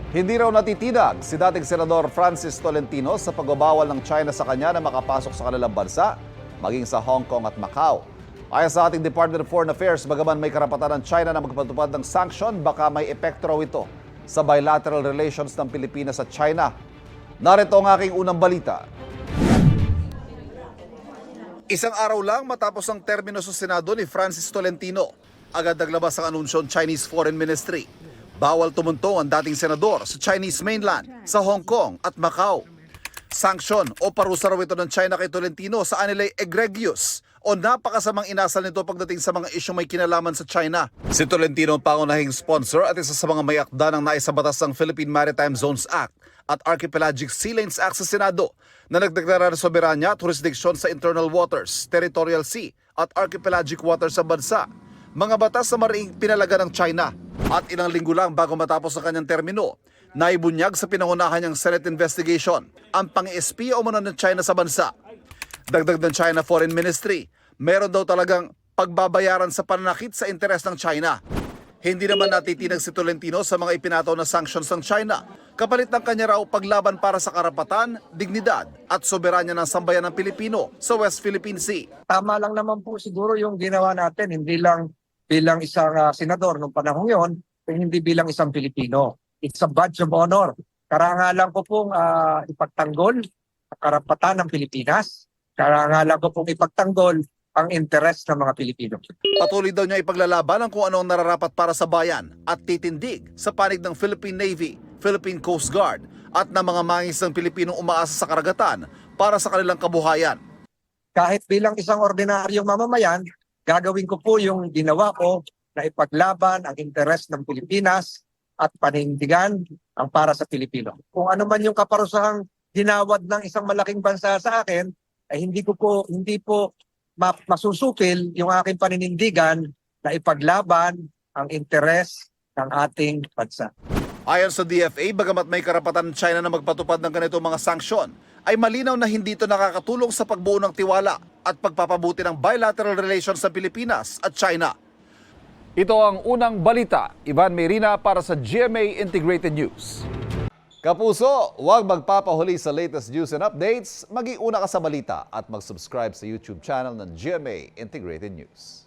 Hindi raw natitinag si dating Senador Francis Tolentino sa pagbabawal ng China sa kanya na makapasok sa kanilang bansa, maging sa Hong Kong at Macau. Ayon sa ating Department of Foreign Affairs, bagaman may karapatan ng China na magpatupad ng sanction, baka may epekto raw ito sa bilateral relations ng Pilipinas at China. Narito ang aking unang balita. Isang araw lang matapos ang termino sa Senado ni Francis Tolentino, agad naglabas ang anunsyo ng Chinese Foreign Ministry. Bawal tumuntong ang dating senador sa Chinese mainland, sa Hong Kong at Macau. Sanction o parusa raw ito ng China kay Tolentino sa anilay egregious o napakasamang inasal nito pagdating sa mga isyong may kinalaman sa China. Si Tolentino ang pangunahing sponsor at isa sa mga may akda ng naisabatas ng Philippine Maritime Zones Act at Archipelagic Sea Lanes Act sa Senado na nagdeklara ng soberanya at jurisdiksyon sa internal waters, territorial sea at archipelagic waters sa bansa. Mga batas na mariing pinalaga ng China. At ilang linggo lang bago matapos ang kanyang termino, naibunyag sa pinangunahan niyang Senate investigation ang pang-espiya umano ng China sa bansa. Dagdag ng China Foreign Ministry, meron daw talagang pagbabayaran sa pananakit sa interes ng China. Hindi naman natitinag si Tolentino sa mga ipinataw na sanctions ng China, kapalit ng kanya raw paglaban para sa karapatan, dignidad at soberanya ng sambayan ng Pilipino sa West Philippine Sea. Tama lang naman po siguro yung ginawa natin, hindi lang bilang isang senador noong panahon yon, hindi bilang isang Pilipino. It's a badge of honor. Karangalan ko pong ipagtanggol ang karapatan ng Pilipinas. Karangalan ko pong ipagtanggol ang interes ng mga Pilipino. Patuloy daw niya ipaglalaban ang kung ano ang nararapat para sa bayan at titindig sa panig ng Philippine Navy, Philippine Coast Guard at ng mga mangisang Pilipinong umaasa sa karagatan para sa kanilang kabuhayan. Kahit bilang isang ordinaryong mamamayan, gagawin ko po yung ginawa ko na ipaglaban ang interes ng Pilipinas at panindigan ang para sa Pilipino. Kung ano man yung kaparusahang ginawad ng isang malaking bansa sa akin, ay hindi po masusukil yung aking paninindigan na ipaglaban ang interes ng ating bansa. Ayon sa DFA, bagamat may karapatan ng China na magpatupad ng ganitong mga sanksyon, ay malinaw na hindi ito nakakatulong sa pagbuo ng tiwala at pagpapabuti ng bilateral relations sa Pilipinas at China. Ito ang unang balita. Ivan Mayrina para sa GMA Integrated News. Kapuso, huwag magpapahuli sa latest news and updates. Mag-iuna ka sa balita at mag-subscribe sa YouTube channel ng GMA Integrated News.